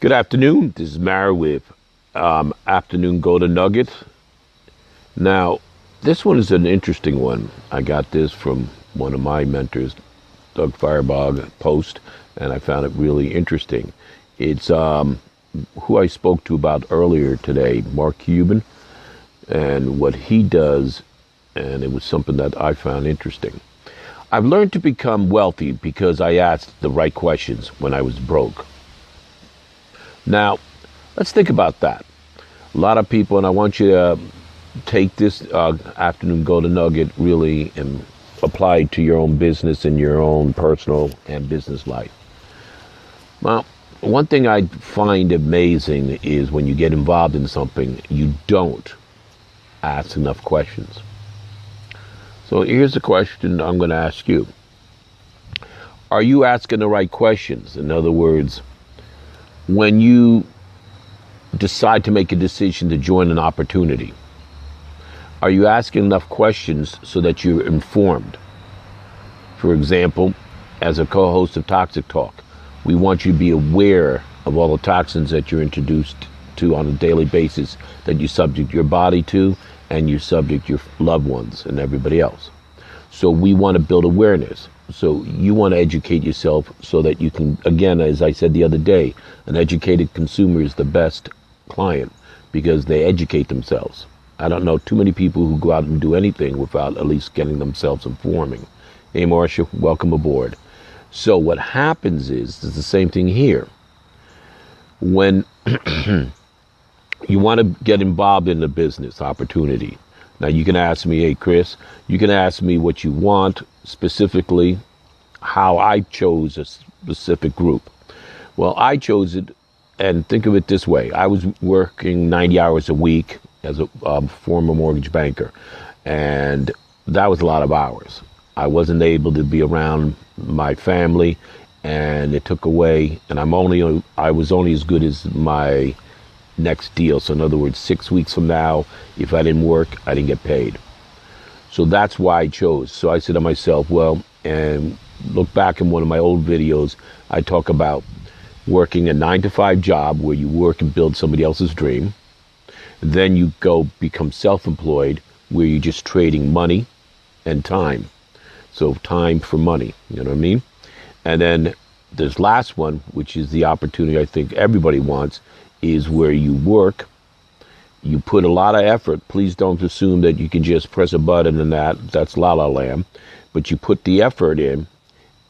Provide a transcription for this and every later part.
Good afternoon. This is Mara with Afternoon Go to Nugget. Now, this one is an interesting one. I got this from one of my mentors, Doug Firebog post, and I found it really interesting. It's who I spoke to about earlier today, Mark Cuban, and what he does, and it was something that I found interesting. I've learned to become wealthy because I asked the right questions when I was broke. Now, let's think about that. A lot of people, and I want you to take this afternoon Go to Nugget really and apply it to your own business and your own personal and business life. Well, one thing I find amazing is when you get involved in something, you don't ask enough questions. So here's the question I'm going to ask you. Are you asking the right questions? In other words, when you decide to make a decision to join an opportunity, are you asking enough questions so that you're informed? For example, as a co-host of Toxic Talk, we want you to be aware of all the toxins that you're introduced to on a daily basis that you subject your body to and you subject your loved ones and everybody else. So we want to build awareness. So you want to educate yourself so that you can, again, as I said the other day, an educated consumer is the best client because they educate themselves. I don't know too many people who go out and do anything without at least getting themselves informing. Hey, Marcia, welcome aboard. So what happens is the same thing here. When you want to get involved in the business opportunity, now you can ask me, hey, Chris, you can ask me what you want, specifically how I chose a specific group. Well, I chose it, and think of it this way. I was working 90 hours a week as a former mortgage banker, and that was a lot of hours. I wasn't able to be around my family, and it took away, and I was only as good as my next deal. So in other words, 6 weeks from now, if I didn't work, I didn't get paid. So that's why I chose. So I said to myself, well, and look back in one of my old videos, I talk about working a 9-to-5 job where you work and build somebody else's dream. Then you go become self-employed where you're just trading money and time. So time for money, you know what I mean? And then this last one, which is the opportunity I think everybody wants, is where you work, you put a lot of effort. Please don't assume that you can just press a button and that's la la land. But you put the effort in,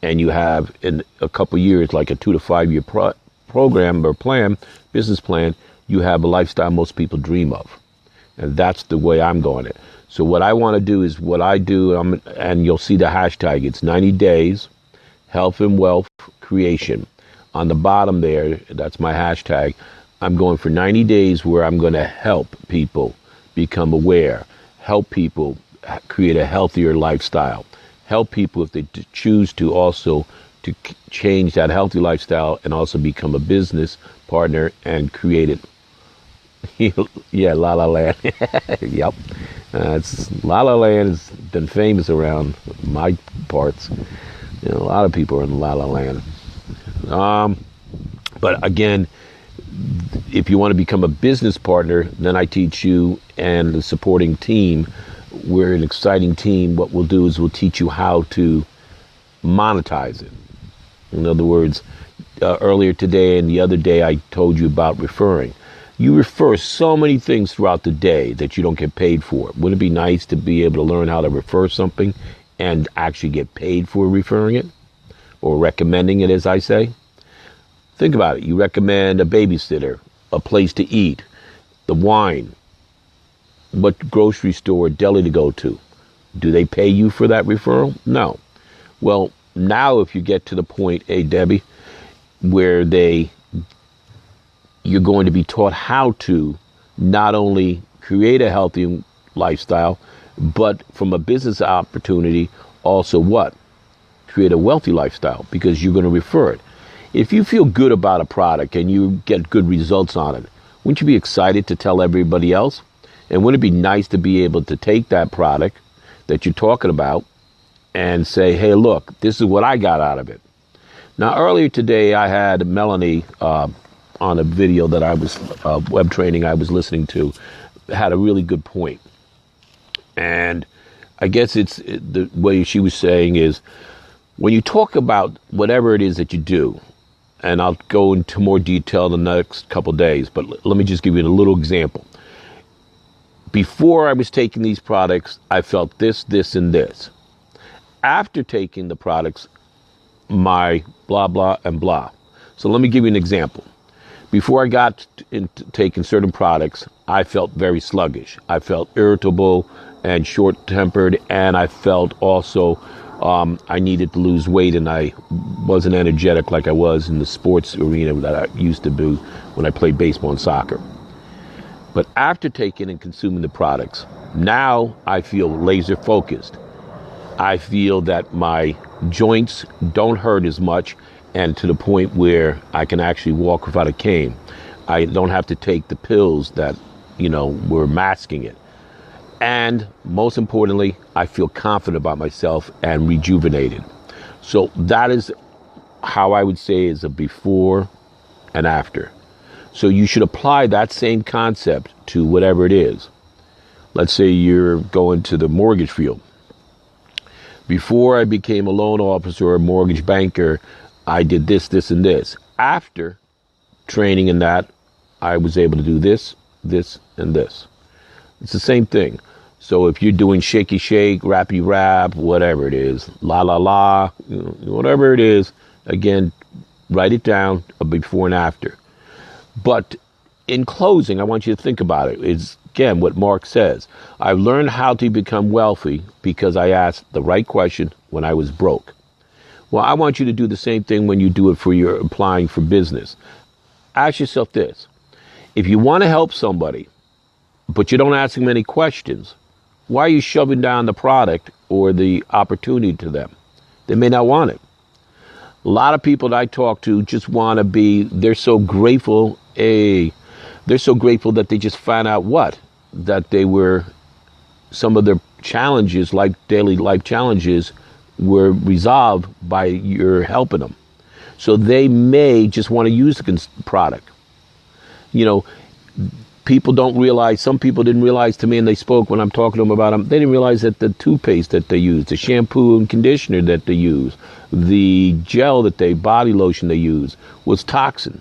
and you have in a couple years, like a 2 to 5 year program or plan, business plan, you have a lifestyle most people dream of. And that's the way I'm going it. So what I want to do is what I do, and you'll see the hashtag, it's 90 days, health and wealth creation. On the bottom there, that's my hashtag. I'm going for 90 days where I'm going to help people become aware, help people create a healthier lifestyle, help people if they choose to also to change that healthy lifestyle and also become a business partner and create it. Yeah, La La Land. Yep. La La Land has been famous around my parts. You know, a lot of people are in La La Land. But again, if you want to become a business partner, then I teach you and the supporting team. We're an exciting team. What we'll do is we'll teach you how to monetize it. In other words, earlier today and the other day, I told you about referring. You refer so many things throughout the day that you don't get paid for. Wouldn't it be nice to be able to learn how to refer something and actually get paid for referring it or recommending it, as I say? Think about it. You recommend a babysitter, a place to eat, the wine, what grocery store or deli to go to. Do they pay you for that referral? No. Well, now if you get to the point, hey, Debbie, where you're going to be taught how to not only create a healthy lifestyle, but from a business opportunity, also what? Create a wealthy lifestyle because you're going to refer it. If you feel good about a product and you get good results on it, wouldn't you be excited to tell everybody else? And wouldn't it be nice to be able to take that product that you're talking about and say, hey, look, this is what I got out of it. Now, earlier today, I had Melanie on a video that I was, web training I was listening to, had a really good point. And I guess it's the way she was saying is, when you talk about whatever it is that you do, and I'll go into more detail in the next couple of days, but let me just give you a little example. Before I was taking these products, I felt this, this, and this. After taking the products, my blah, blah, and blah. So let me give you an example. Before I got into taking certain products, I felt very sluggish. I felt irritable and short-tempered, and I felt also I needed to lose weight, and I wasn't energetic like I was in the sports arena that I used to do when I played baseball and soccer. But after taking and consuming the products, now I feel laser focused. I feel that my joints don't hurt as much, and to the point where I can actually walk without a cane. I don't have to take the pills that, were masking it. And most importantly, I feel confident about myself and rejuvenated. So that is how I would say is a before and after. So you should apply that same concept to whatever it is. Let's say you're going to the mortgage field. Before I became a loan officer or a mortgage banker, I did this, this, and this. After training in that, I was able to do this, this, and this. It's the same thing. So if you're doing shaky shake, rappy rap, whatever it is, la la la, whatever it is, again, write it down, a before and after. But in closing, I want you to think about it. It's, again, what Mark says. I've learned how to become wealthy because I asked the right question when I was broke. Well, I want you to do the same thing when you do it for your applying for business. Ask yourself this. If you want to help somebody, but you don't ask them any questions, why are you shoving down the product or the opportunity to them? They may not want it. A lot of people that I talk to just want to they're so grateful, they're so grateful that they just found out that some of their challenges, like daily life challenges, were resolved by your helping them. So they may just want to use the product. People don't realize, some people didn't realize to me, and they spoke when I'm talking to them about them, they didn't realize that the toothpaste that they use, the shampoo and conditioner that they use, the body lotion they use was toxin.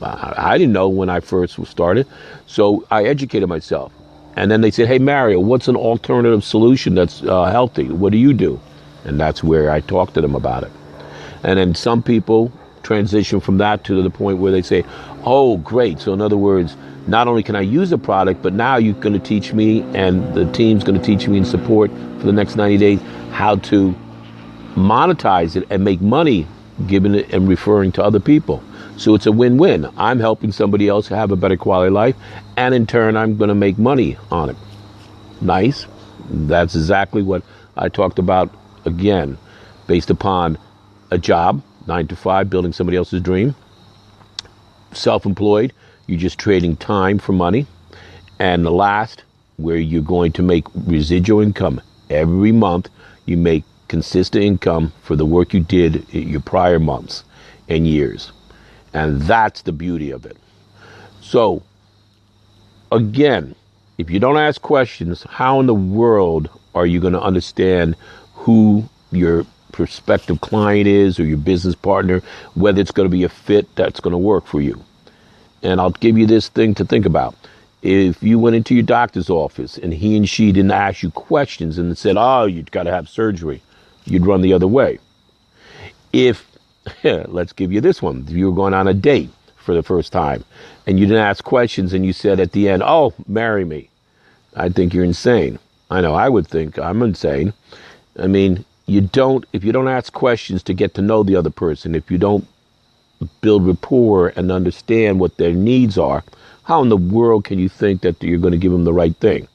I didn't know when I first started, so I educated myself. And then they said, hey, Mario, what's an alternative solution that's healthy? What do you do? And that's where I talked to them about it. And then some people transition from that to the point where they say, oh, great. So in other words, not only can I use the product, but now you're going to teach me, and the team's going to teach me in support for the next 90 days, how to monetize it and make money giving it and referring to other people. So it's a win-win. I'm helping somebody else have a better quality of life, and in turn, I'm going to make money on it. Nice. That's exactly what I talked about, again, based upon a job, 9 to 5, building somebody else's dream. Self-employed, you're just trading time for money. And the last, where you're going to make residual income. Every month, you make consistent income for the work you did in your prior months and years. And that's the beauty of it. So, again, if you don't ask questions, how in the world are you going to understand who your prospective client is or your business partner, whether it's going to be a fit that's going to work for you? And I'll give you this thing to think about. If you went into your doctor's office and he and she didn't ask you questions and said, oh, you've got to have surgery, you'd run the other way. Let's give you this one. If you were going on a date for the first time and you didn't ask questions and you said at the end, oh, marry me, I'd think you're insane. I know I would think I'm insane. I mean, if you don't ask questions to get to know the other person, if you don't build rapport and understand what their needs are, how in the world can you think that you're going to give them the right thing?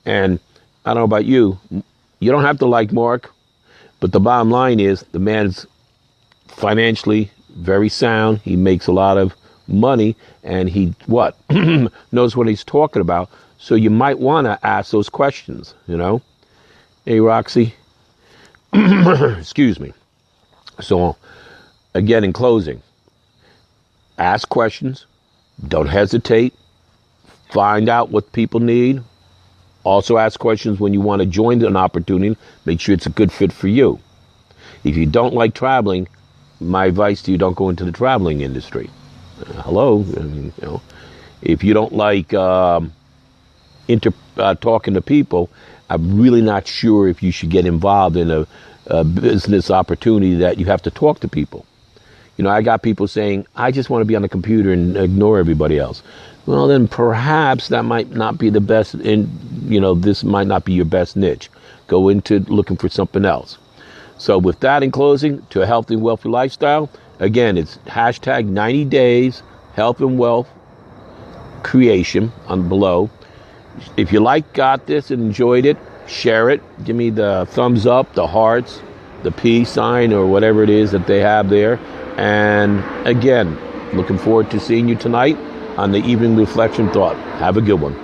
And I don't know about you, you don't have to like Mark, but the bottom line is the man's financially very sound. He makes a lot of money, and he knows what he's talking about. So you might want to ask those questions, Hey, Roxy. Excuse me. So, again, in closing, Ask questions. Don't hesitate. Find out what people need. Also ask questions when you want to join an opportunity. Make sure it's a good fit for you. If you don't like traveling, my advice to you, don't go into the traveling industry. Hello? I mean, if you don't like talking to people, I'm really not sure if you should get involved in a business opportunity that you have to talk to people. I got people saying, I just want to be on the computer and ignore everybody else. Well, then perhaps that might not be the best, and this might not be your best niche. Go into looking for something else. So with that, in closing, to a healthy and wealthy lifestyle, again, it's hashtag 90 days health and wealth creation on below. If you got this and enjoyed it, share it. Give me the thumbs up, the hearts, the peace sign, or whatever it is that they have there. And again, looking forward to seeing you tonight on the Evening Reflection Thought. Have a good one.